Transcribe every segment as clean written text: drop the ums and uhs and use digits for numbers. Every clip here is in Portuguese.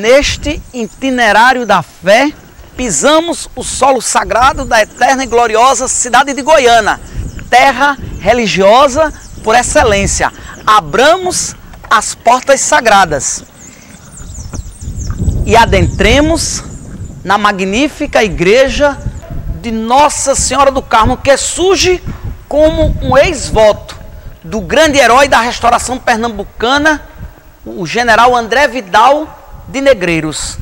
neste itinerário da fé, pisamos o solo sagrado da eterna e gloriosa cidade de Goiânia, terra religiosa por excelência. Abramos as portas sagradas e adentremos na magnífica igreja de Nossa Senhora do Carmo, que surge como um ex-voto do grande herói da restauração pernambucana, o general André Vidal de Negreiros.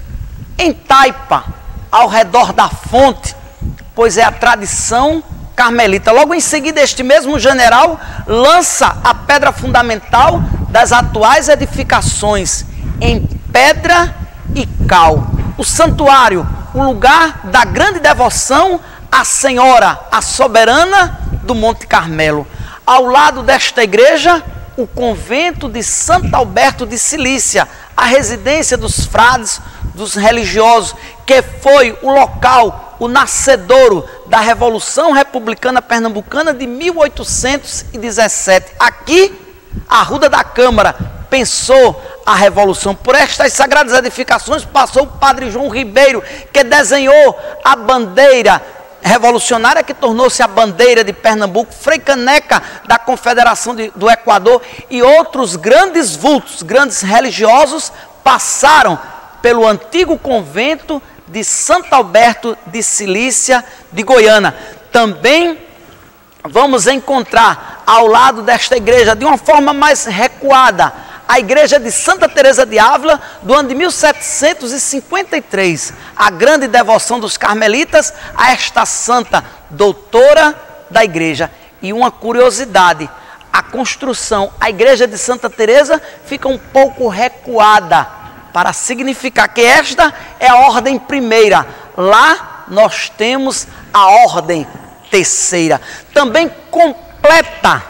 Em Taipa, ao redor da fonte, pois é a tradição carmelita. Logo em seguida, este mesmo general lança a pedra fundamental das atuais edificações em pedra e cal. O santuário, o lugar da grande devoção à Senhora, a soberana do Monte Carmelo. Ao lado desta igreja, o convento de Santo Alberto de Cilícia, a residência dos frades, dos religiosos, que foi o local, o nascedouro da Revolução Republicana Pernambucana de 1817. Aqui, a Arruda da Câmara pensou a Revolução. Por estas sagradas edificações passou o padre João Ribeiro, que desenhou a bandeira revolucionária que tornou-se a bandeira de Pernambuco, Frei Caneca da Confederação do Equador e outros grandes vultos, grandes religiosos passaram pelo antigo convento de Santo Alberto de Cilícia de Goiânia. Também vamos encontrar ao lado desta igreja, de uma forma mais recuada, a igreja de Santa Teresa de Ávila, do ano de 1753, a grande devoção dos carmelitas a esta santa doutora da igreja. E uma curiosidade, a construção, a igreja de Santa Teresa fica um pouco recuada, para significar que esta é a ordem primeira. Lá nós temos a ordem terceira. Também completa,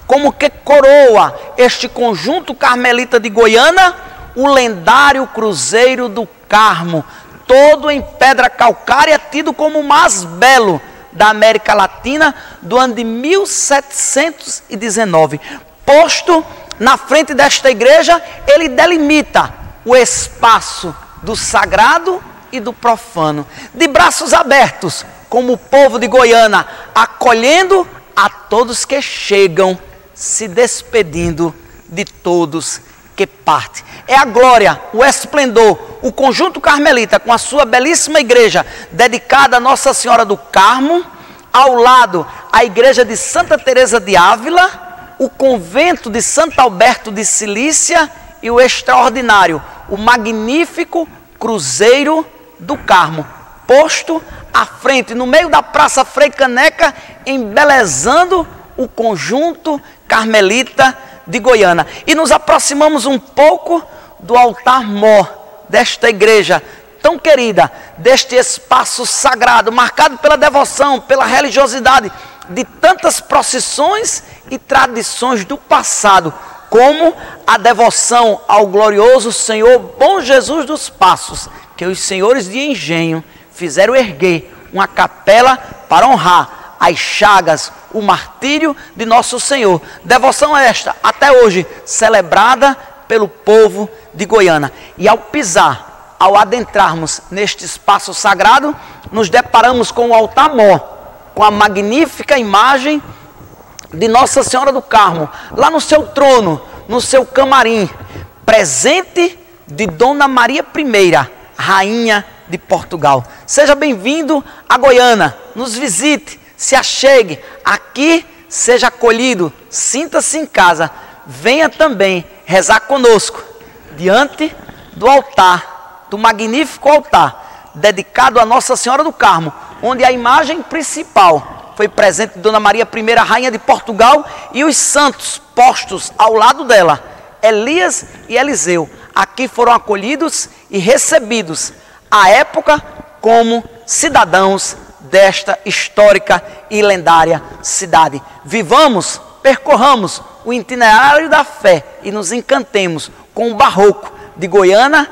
como que coroa este conjunto carmelita de Goiânia, o lendário Cruzeiro do Carmo, todo em pedra calcária, tido como o mais belo da América Latina, do ano de 1719. Posto na frente desta igreja, ele delimita o espaço do sagrado e do profano, de braços abertos, como o povo de Goiânia, acolhendo a todos que chegam, se despedindo de todos que partem. É a glória, o esplendor, o conjunto carmelita com a sua belíssima igreja dedicada a Nossa Senhora do Carmo, ao lado a igreja de Santa Teresa de Ávila, o convento de Santo Alberto de Cilícia e o extraordinário, o magnífico Cruzeiro do Carmo, posto à frente, no meio da Praça Frei Caneca, embelezando o conjunto carmelita de Goiânia. E nos aproximamos um pouco do altar-mor desta igreja tão querida, deste espaço sagrado, marcado pela devoção, pela religiosidade de tantas procissões e tradições do passado, como a devoção ao glorioso Senhor Bom Jesus dos Passos, que os senhores de engenho fizeram erguer uma capela para honrar as chagas, o martírio de Nosso Senhor. Devoção esta, até hoje, celebrada pelo povo de Goiânia. E ao pisar, ao adentrarmos neste espaço sagrado, nos deparamos com o altar-mor, com a magnífica imagem de Nossa Senhora do Carmo, lá no seu trono, no seu camarim, presente de Dona Maria I, Rainha de Portugal. Seja bem-vindo a Goiânia, nos visite, se achegue aqui, seja acolhido, sinta-se em casa, venha também rezar conosco, diante do altar, do magnífico altar, dedicado a Nossa Senhora do Carmo, onde a imagem principal foi presente de Dona Maria I, Rainha de Portugal, e os santos postos ao lado dela, Elias e Eliseu, aqui foram acolhidos e recebidos, à época, como cidadãos desta histórica e lendária cidade. Vivamos, percorramos o itinerário da fé e nos encantemos com o barroco de Goiânia,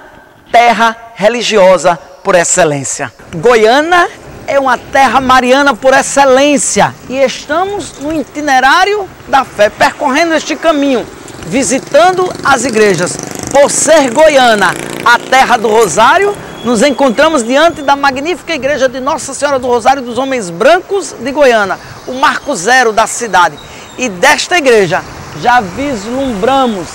terra religiosa por excelência. Goiânia é uma terra mariana por excelência e estamos no itinerário da fé, percorrendo este caminho, visitando as igrejas. Por ser Goiânia a terra do Rosário, nos encontramos diante da magnífica igreja de Nossa Senhora do Rosário dos Homens Brancos de Goiânia, o marco zero da cidade. E desta igreja já vislumbramos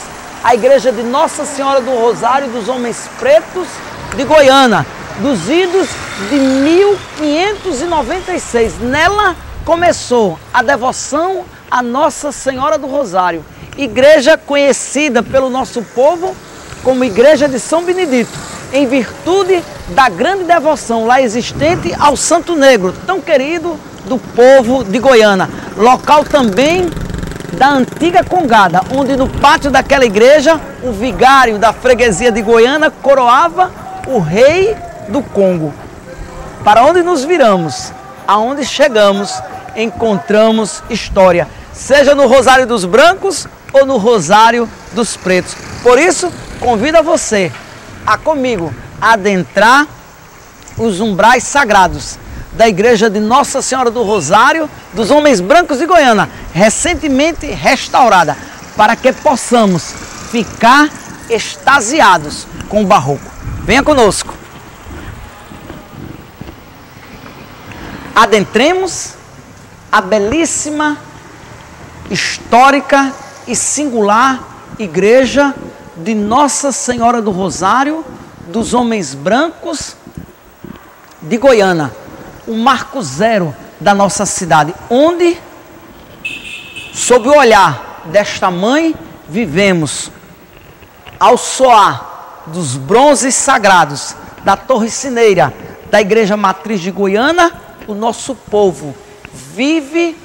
a igreja de Nossa Senhora do Rosário dos Homens Pretos de Goiânia, dos idos de 1596. Nela começou a devoção a Nossa Senhora do Rosário, igreja conhecida pelo nosso povo como Igreja de São Benedito, em virtude da grande devoção lá existente ao Santo Negro, tão querido do povo de Goiânia. Local também da antiga Congada, onde no pátio daquela igreja, o vigário da freguesia de Goiânia coroava o rei do Congo. Para onde nos viramos, aonde chegamos, encontramos história, seja no Rosário dos Brancos ou no Rosário dos Pretos. Por isso, convido a você a comigo adentrar os umbrais sagrados da igreja de Nossa Senhora do Rosário dos Homens Brancos de Goiânia, recentemente restaurada, para que possamos ficar extasiados com o barroco. Venha conosco. Adentremos a belíssima, histórica e singular igreja de Nossa Senhora do Rosário dos Homens Brancos de Goiânia, o marco zero da nossa cidade, onde, sob o olhar desta mãe, vivemos ao soar dos bronzes sagrados da Torre Sineira da Igreja Matriz de Goiânia. O nosso povo vive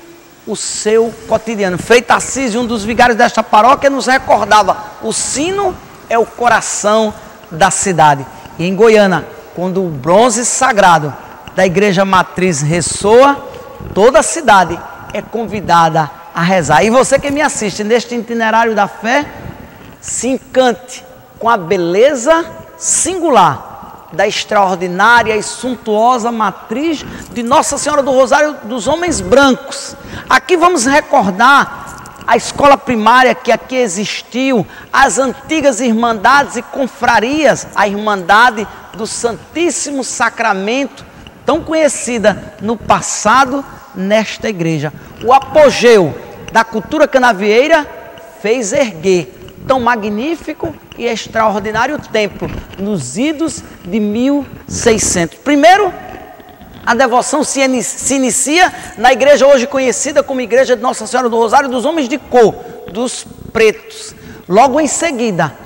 o seu cotidiano. Frei Tarcísio, um dos vigários desta paróquia, nos recordava: o sino é o coração da cidade. E em Goiânia, quando o bronze sagrado da Igreja Matriz ressoa, toda a cidade é convidada a rezar. E você que me assiste neste itinerário da fé, se encante com a beleza singular da extraordinária e suntuosa matriz de Nossa Senhora do Rosário dos Homens Brancos. Aqui vamos recordar a escola primária que aqui existiu, as antigas irmandades e confrarias, a Irmandade do Santíssimo Sacramento, tão conhecida no passado nesta igreja. O apogeu da cultura canavieira fez erguer tão magnífico e extraordinário templo nos idos de 1600. Primeiro, a devoção se inicia na igreja hoje conhecida como Igreja de Nossa Senhora do Rosário dos Homens de Cor, dos Pretos. Logo em seguida,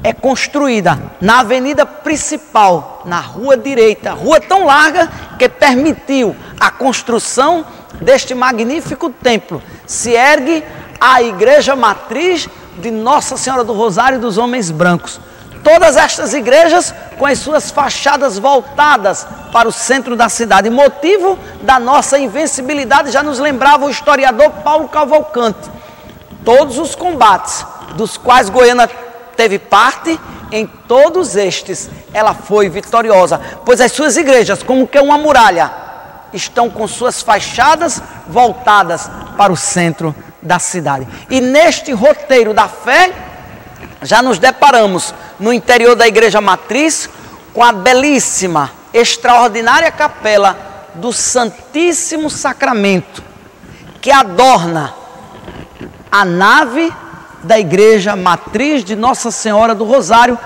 é construída na avenida principal, na rua direita, rua tão larga que permitiu a construção deste magnífico templo. Se ergue a Igreja Matriz de Nossa Senhora do Rosário dos Homens Brancos. Todas estas igrejas com as suas fachadas voltadas para o centro da cidade. Motivo da nossa invencibilidade, já nos lembrava o historiador Paulo Cavalcante. Todos os combates dos quais Goiânia teve parte, em todos estes ela foi vitoriosa, pois as suas igrejas, como que uma muralha, estão com suas fachadas voltadas para o centro da cidade. E neste roteiro da fé, já nos deparamos no interior da Igreja Matriz com a belíssima, extraordinária capela do Santíssimo Sacramento, que adorna a nave da Igreja Matriz de Nossa Senhora do Rosário,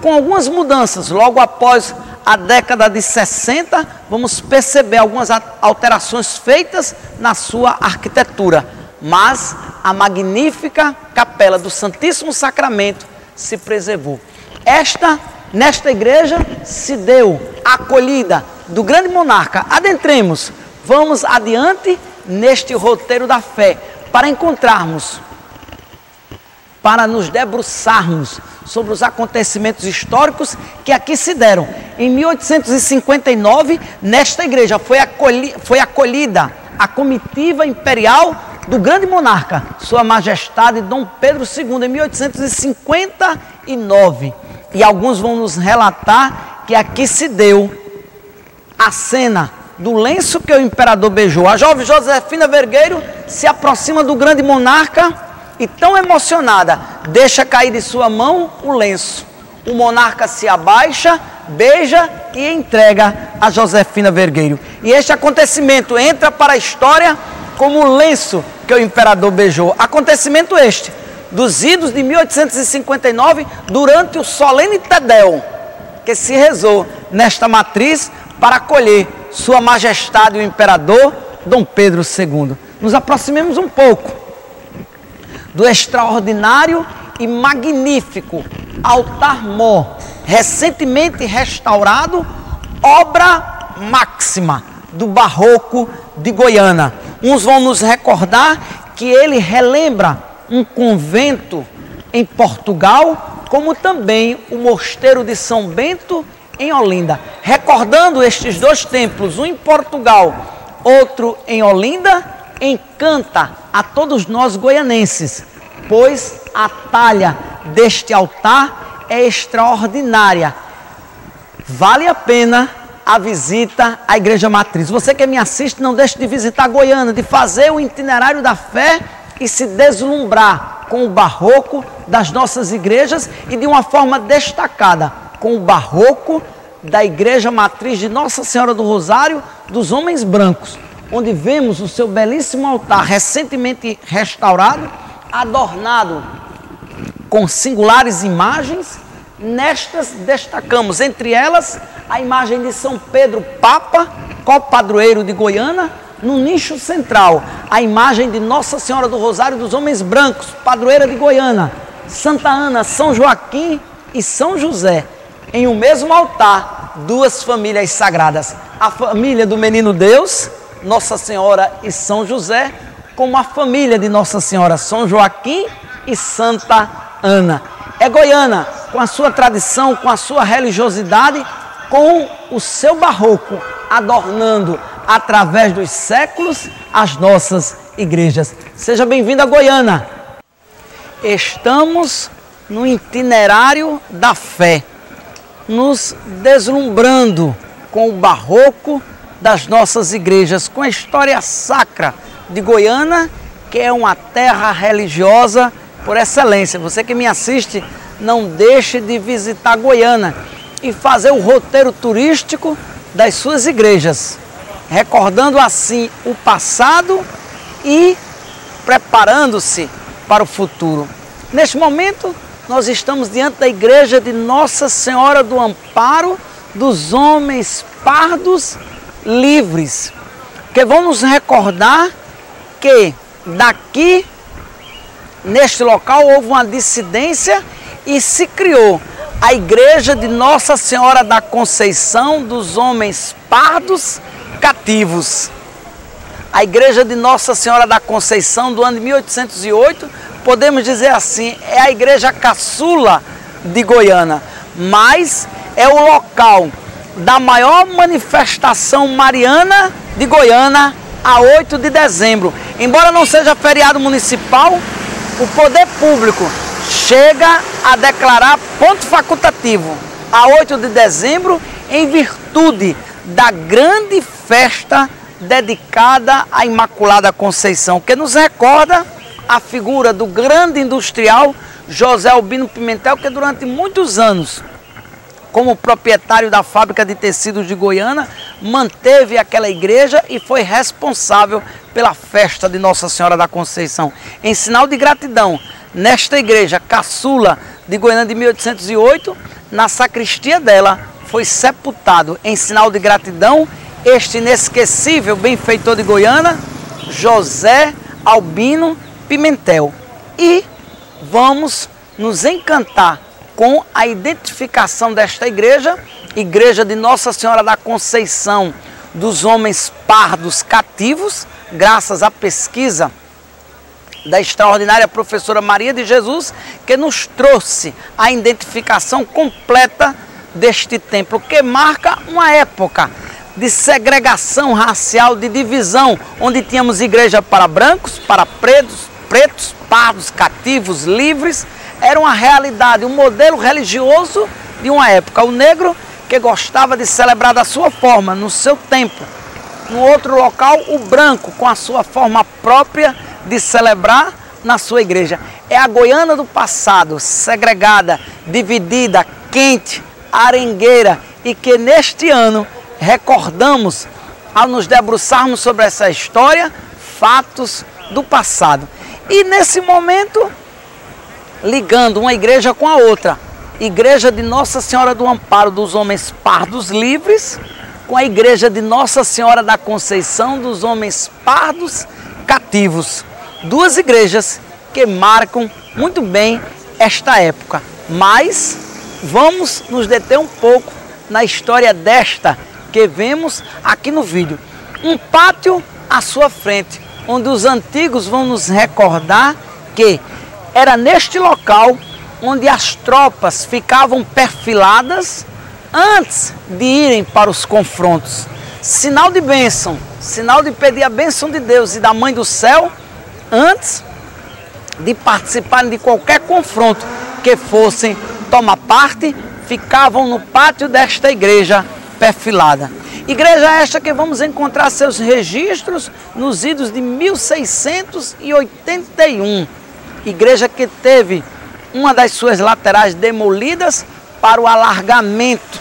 com algumas mudanças. Logo após a década de 60, vamos perceber algumas alterações feitas na sua arquitetura. Mas a magnífica capela do Santíssimo Sacramento se preservou. Nesta igreja se deu a acolhida do grande monarca. Adentremos, vamos adiante neste roteiro da fé, para encontrarmos, para nos debruçarmos sobre os acontecimentos históricos que aqui se deram. Em 1859, nesta igreja foi acolhida a comitiva imperial do grande monarca, Sua Majestade Dom Pedro II, em 1859. E alguns vão nos relatar que aqui se deu a cena do lenço que o imperador beijou. A jovem Josefina Vergueiro se aproxima do grande monarca e, tão emocionada, deixa cair de sua mão o lenço. o monarca se abaixa, beija e entrega a Josefina Vergueiro. E este acontecimento entra para a história como o lenço que o imperador beijou. Acontecimento este, dos idos de 1859, durante o solene Tedéu, que se rezou nesta matriz para acolher Sua Majestade o Imperador Dom Pedro II. Nos aproximemos um pouco do extraordinário e magnífico altar-mor, recentemente restaurado, obra máxima do barroco de Goiânia. Uns vão nos recordar que ele relembra um convento em Portugal, como também o mosteiro de São Bento em Olinda. Recordando estes dois templos, um em Portugal, outro em Olinda, encanta a todos nós goianenses, pois a talha deste altar é extraordinária. Vale a pena a visita à Igreja Matriz. Você que me assiste, não deixe de visitar Goiânia, de fazer o itinerário da fé e se deslumbrar com o barroco das nossas igrejas e de uma forma destacada com o barroco da Igreja Matriz de Nossa Senhora do Rosário dos Homens Brancos, onde vemos o seu belíssimo altar recentemente restaurado, adornado com singulares imagens. Nestas destacamos, entre elas, a imagem de São Pedro Papa, copadroeiro de Goiânia. No nicho central, a imagem de Nossa Senhora do Rosário dos Homens Brancos, padroeira de Goiânia, Santa Ana, São Joaquim e São José. Em um mesmo altar, duas famílias sagradas, a família do Menino Deus, Nossa Senhora e São José, como a família de Nossa Senhora, São Joaquim e Santa Ana. É Goiânia, com a sua tradição, com a sua religiosidade, com o seu barroco, adornando através dos séculos as nossas igrejas. Seja bem-vindo a Goiânia. Estamos no itinerário da fé, nos deslumbrando com o barroco das nossas igrejas, com a história sacra de Goiânia, que é uma terra religiosa por excelência. Você que me assiste, não deixe de visitar Goiânia e fazer o roteiro turístico das suas igrejas, recordando assim o passado e preparando-se para o futuro. Neste momento, nós estamos diante da igreja de Nossa Senhora do Amparo dos Homens Pardos Livres, que vão nos recordar que daqui, neste local, houve uma dissidência e se criou a igreja de Nossa Senhora da Conceição dos Homens Pardos Cativos. A igreja de Nossa Senhora da Conceição do ano de 1808, podemos dizer assim, é a igreja caçula de Goiânia, mas é o local da maior manifestação mariana de Goiânia a 8 de dezembro. Embora não seja feriado municipal, o poder público chega a declarar ponto facultativo a 8 de dezembro em virtude da grande festa dedicada à Imaculada Conceição, que nos recorda a figura do grande industrial José Albino Pimentel, que durante muitos anos, como proprietário da fábrica de tecidos de Goiânia, manteve aquela igreja e foi responsável pela festa de Nossa Senhora da Conceição. Em sinal de gratidão, nesta igreja caçula de Goiânia de 1808, na sacristia dela, foi sepultado, em sinal de gratidão, este inesquecível benfeitor de Goiânia, José Albino Pimentel. E vamos nos encantar com a identificação desta igreja, Igreja de Nossa Senhora da Conceição dos Homens Pardos Cativos, graças à pesquisa da extraordinária professora Maria de Jesus, que nos trouxe a identificação completa deste templo, que marca uma época de segregação racial, de divisão, onde tínhamos igreja para brancos, para pretos, pardos, cativos, livres. Era uma realidade, um modelo religioso de uma época. O negro que gostava de celebrar da sua forma, no seu tempo. No outro local, o branco, com a sua forma própria de celebrar na sua igreja. É a Goiânia do passado, segregada, dividida, quente, arengueira, e que neste ano recordamos, ao nos debruçarmos sobre essa história, fatos do passado. E nesse momento, ligando uma igreja com a outra, igreja de Nossa Senhora do Amparo dos Homens Pardos Livres, com a igreja de Nossa Senhora da Conceição dos Homens Pardos Cativos. Duas igrejas que marcam muito bem esta época. Mas vamos nos deter um pouco na história desta que vemos aqui no vídeo. Um pátio à sua frente, onde os antigos vão nos recordar que era neste local onde as tropas ficavam perfiladas antes de irem para os confrontos. Sinal de bênção, sinal de pedir a bênção de Deus e da Mãe do Céu, antes de participarem de qualquer confronto que fossem tomar parte, ficavam no pátio desta igreja perfilada. Igreja esta que vamos encontrar seus registros nos idos de 1681. Igreja que teve uma das suas laterais demolidas para o alargamento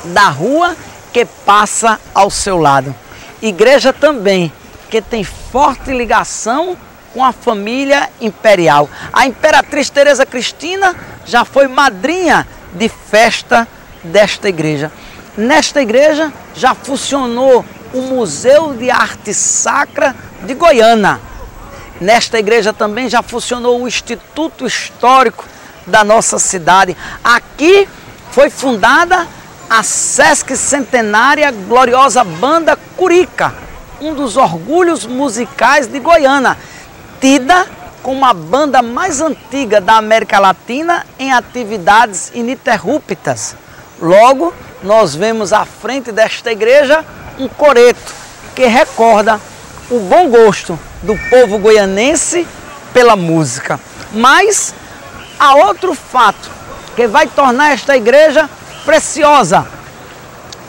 da rua que passa ao seu lado. Igreja também que tem forte ligação com a família imperial. A imperatriz Teresa Cristina já foi madrinha de festa desta igreja. Nesta igreja já funcionou o Museu de Arte Sacra de Goiânia. Nesta igreja também já funcionou o Instituto Histórico da nossa cidade. Aqui foi fundada a Sesc Centenária Gloriosa Banda Curica, um dos orgulhos musicais de Goiânia, tida como a banda mais antiga da América Latina em atividades ininterruptas. Logo, nós vemos à frente desta igreja um coreto que recorda o bom gosto do povo goianense pela música. Mas há outro fato que vai tornar esta igreja preciosa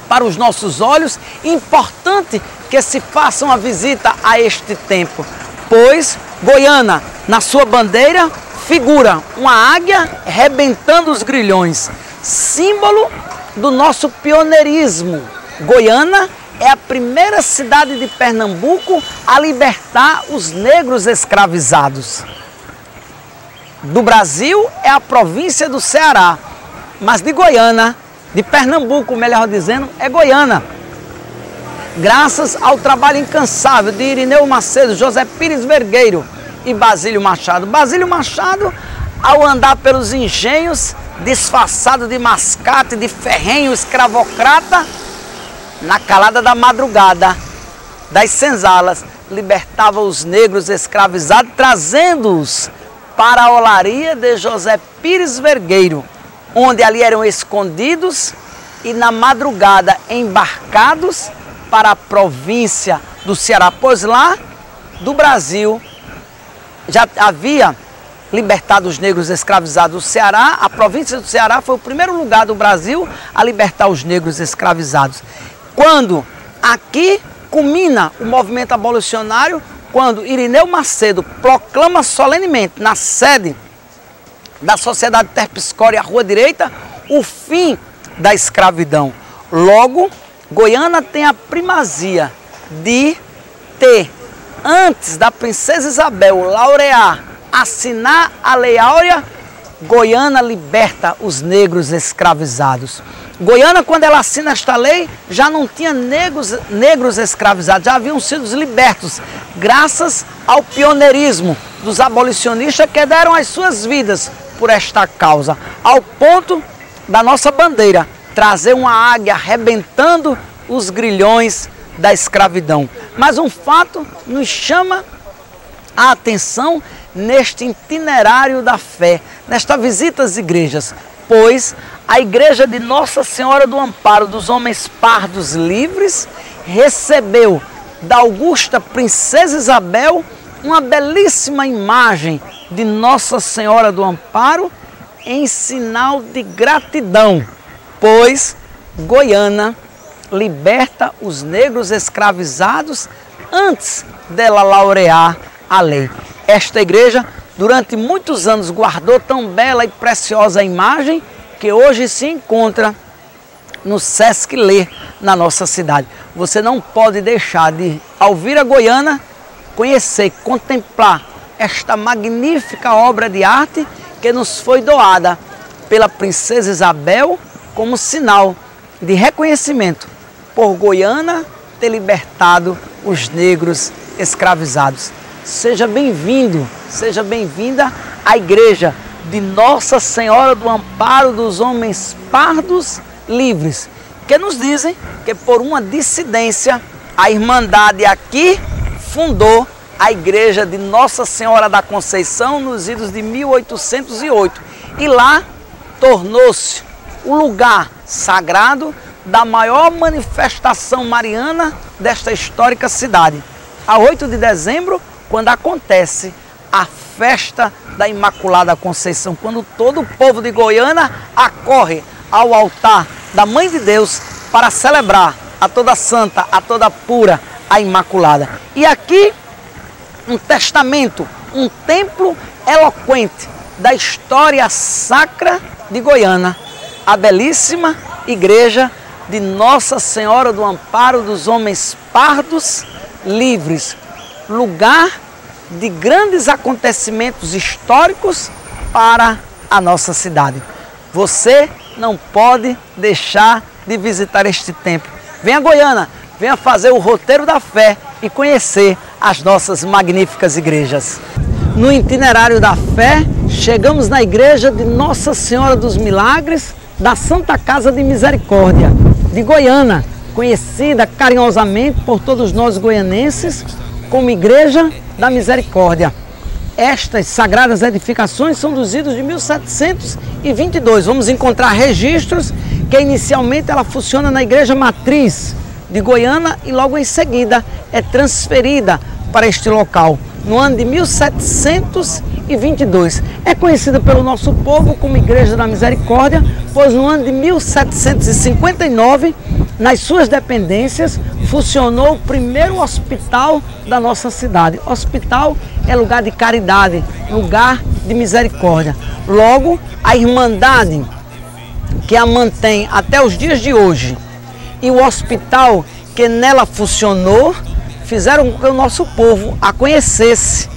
para os nossos olhos, importante que se faça uma visita a este templo, pois Goiânia, na sua bandeira, figura uma águia rebentando os grilhões, símbolo do nosso pioneirismo. Goiânia é a primeira cidade de Pernambuco a libertar os negros escravizados. Do Brasil é a província do Ceará, mas de Goiânia, de Pernambuco, melhor dizendo, é Goiânia. Graças ao trabalho incansável de Irineu Macedo, José Pires Vergueiro e Basílio Machado. Basílio Machado, ao andar pelos engenhos, disfarçado de mascate, de ferrenho escravocrata, na calada da madrugada, das senzalas, libertava os negros escravizados, trazendo-os para a olaria de José Pires Vergueiro, onde ali eram escondidos e na madrugada embarcados para a província do Ceará, pois lá do Brasil já havia libertado os negros escravizados. O Ceará, a província do Ceará foi o primeiro lugar do Brasil a libertar os negros escravizados. Quando aqui culmina o movimento abolicionário, quando Irineu Macedo proclama solenemente na sede da Sociedade Terpsícorea, Rua Direita, o fim da escravidão. Logo, Goiânia tem a primazia de ter, antes da princesa Isabel laurear, assinar a Lei Áurea, Goiânia liberta os negros escravizados. Goiânia, quando ela assina esta lei, já não tinha negros escravizados, já haviam sido libertos, graças ao pioneirismo dos abolicionistas que deram as suas vidas por esta causa, ao ponto da nossa bandeira trazer uma águia arrebentando os grilhões da escravidão. Mas um fato nos chama a atenção neste itinerário da fé, nesta visita às igrejas, pois a igreja de Nossa Senhora do Amparo dos Homens Pardos Livres recebeu da augusta princesa Isabel uma belíssima imagem de Nossa Senhora do Amparo em sinal de gratidão, pois Goiânia liberta os negros escravizados antes dela laurear a lei. Esta igreja, durante muitos anos, guardou tão bela e preciosa imagem que hoje se encontra no Sesc Ler, na nossa cidade. Você não pode deixar de, ao vir a Goiânia, conhecer, contemplar esta magnífica obra de arte que nos foi doada pela Princesa Isabel como sinal de reconhecimento por Goiânia ter libertado os negros escravizados. Seja bem-vindo, seja bem-vinda à Igreja de Nossa Senhora do Amparo dos Homens Pardos Livres, que nos dizem que por uma dissidência a Irmandade aqui fundou a Igreja de Nossa Senhora da Conceição nos idos de 1808 e lá tornou-se o lugar sagrado da maior manifestação mariana desta histórica cidade. A 8 de dezembro, quando acontece a festa da Imaculada Conceição, quando todo o povo de Goiânia acorre ao altar da Mãe de Deus para celebrar a toda santa, a toda pura, a Imaculada. E aqui um testamento, um templo eloquente da história sacra de Goiânia, a belíssima Igreja de Nossa Senhora do Amparo dos Homens Pardos Livres, lugar de grandes acontecimentos históricos para a nossa cidade. Você não pode deixar de visitar este templo. Venha a Goiânia, venha fazer o roteiro da fé e conhecer as nossas magníficas igrejas. No itinerário da fé, chegamos na Igreja de Nossa Senhora dos Milagres da Santa Casa de Misericórdia de Goiânia, conhecida carinhosamente por todos nós goianenses como Igreja da Misericórdia. Estas sagradas edificações são dos idos de 1722. Vamos encontrar registros que inicialmente ela funciona na Igreja Matriz de Goiânia e logo em seguida é transferida para este local, no ano de 1722. É conhecida pelo nosso povo como Igreja da Misericórdia, pois no ano de 1759, nas suas dependências, funcionou o primeiro hospital da nossa cidade. Hospital é lugar de caridade, lugar de misericórdia. Logo, a Irmandade que a mantém até os dias de hoje e o hospital que nela funcionou, fizeram com que o nosso povo a conhecesse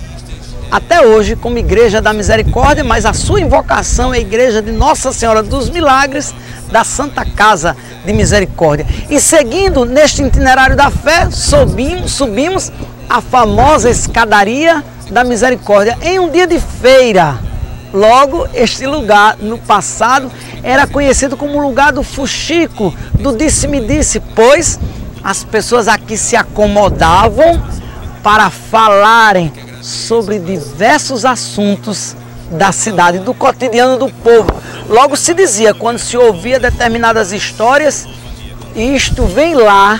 até hoje como Igreja da Misericórdia, mas a sua invocação é a Igreja de Nossa Senhora dos Milagres da Santa Casa de Misericórdia. E seguindo neste itinerário da fé, subimos a famosa escadaria da Misericórdia em um dia de feira. Logo, este lugar no passado era conhecido como o lugar do fuxico, do disse-me-disse, pois as pessoas aqui se acomodavam para falarem sobre diversos assuntos da cidade, do cotidiano do povo. Logo se dizia, quando se ouvia determinadas histórias, isto vem lá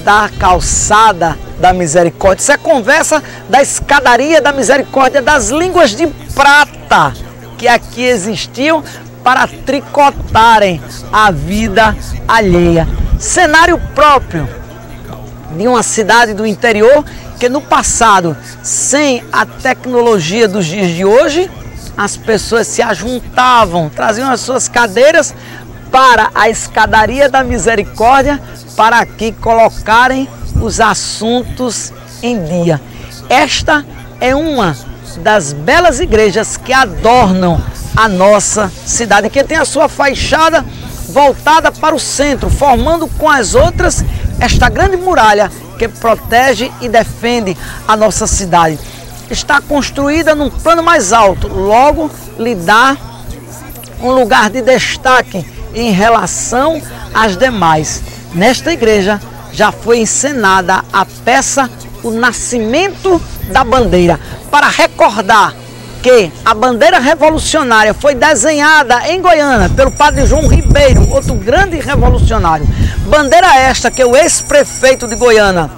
da calçada da Misericórdia. Isso é conversa da escadaria da Misericórdia, das línguas de prata que aqui existiam para tricotarem a vida alheia. Cenário próprio de uma cidade do interior que no passado, sem a tecnologia dos dias de hoje, as pessoas se ajuntavam, traziam as suas cadeiras para a escadaria da Misericórdia para aqui colocarem os assuntos em dia. Esta é uma das belas igrejas que adornam a nossa cidade, que tem a sua fachada voltada para o centro, formando com as outras esta grande muralha que protege e defende a nossa cidade. Está construída num plano mais alto, logo lhe dá um lugar de destaque em relação às demais. Nesta igreja já foi encenada a peça O Nascimento da Bandeira, para recordar que a bandeira revolucionária foi desenhada em Goiânia pelo padre João Ribeiro, outro grande revolucionário. Bandeira esta que o ex-prefeito de Goiânia,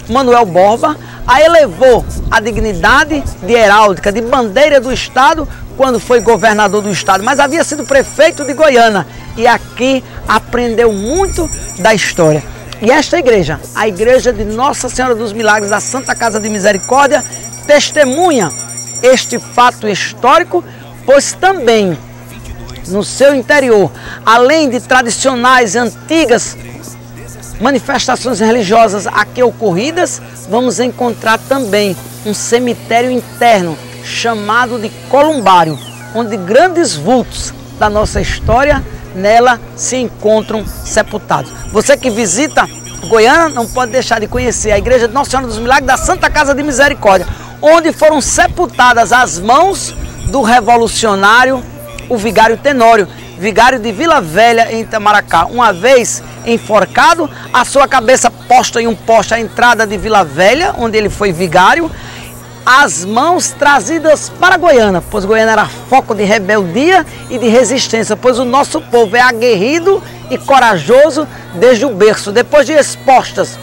Manuel Borba, a elevou à dignidade de heráldica, de bandeira do Estado, quando foi governador do Estado, mas havia sido prefeito de Goiânia e aqui aprendeu muito da história. E esta igreja, a Igreja de Nossa Senhora dos Milagres da Santa Casa de Misericórdia, testemunha este fato histórico, pois também no seu interior, além de tradicionais e antigas manifestações religiosas aqui ocorridas, vamos encontrar também um cemitério interno chamado de columbário, onde grandes vultos da nossa história nela se encontram sepultados. Você que visita Goiânia não pode deixar de conhecer a Igreja de Nossa Senhora dos Milagres da Santa Casa de Misericórdia, onde foram sepultadas as mãos do revolucionário, o vigário Tenório, vigário de Vila Velha, em Itamaracá. Uma vez enforcado, a sua cabeça posta em um poste à entrada de Vila Velha, onde ele foi vigário, as mãos trazidas para Goiânia, pois Goiânia era foco de rebeldia e de resistência, pois o nosso povo é aguerrido e corajoso desde o berço. Depois de expostas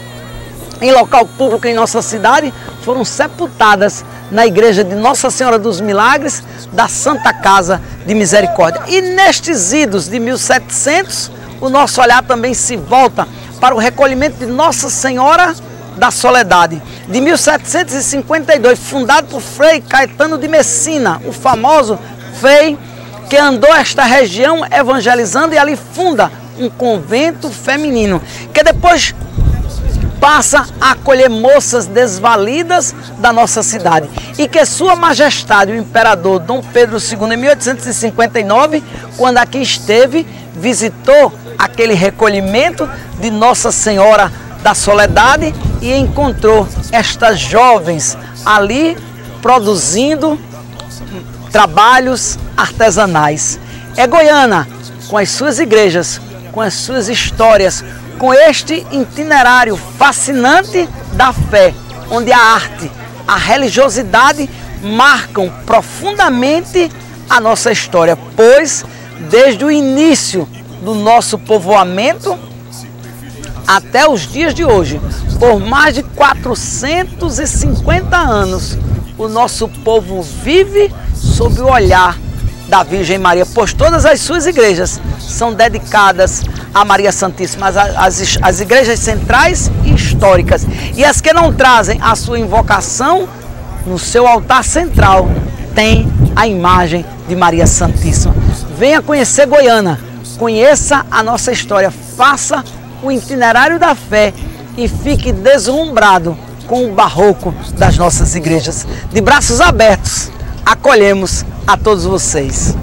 em local público em nossa cidade, foram sepultadas na Igreja de Nossa Senhora dos Milagres da Santa Casa de Misericórdia. E nestes idos de 1700, o nosso olhar também se volta para o recolhimento de Nossa Senhora da Soledade, de 1752, fundado por Frei Caetano de Messina, o famoso Frei que andou esta região evangelizando, e ali funda um convento feminino, que depois passa a acolher moças desvalidas da nossa cidade, e que Sua Majestade, o Imperador Dom Pedro II, em 1859, quando aqui esteve, visitou aquele recolhimento de Nossa Senhora da Soledade e encontrou estas jovens ali produzindo trabalhos artesanais. É Goiânia, com as suas igrejas, com as suas histórias, com este itinerário fascinante da fé, onde a arte, a religiosidade marcam profundamente a nossa história, pois desde o início do nosso povoamento até os dias de hoje, por mais de 450 anos, o nosso povo vive sob o olhar da Virgem Maria, pois todas as suas igrejas são dedicadas a Maria Santíssima, as igrejas centrais e históricas, e as que não trazem a sua invocação, no seu altar central tem a imagem de Maria Santíssima. Venha conhecer Goiânia, conheça a nossa história, faça o itinerário da fé e fique deslumbrado com o barroco das nossas igrejas. De braços abertos, acolhemos a todos vocês.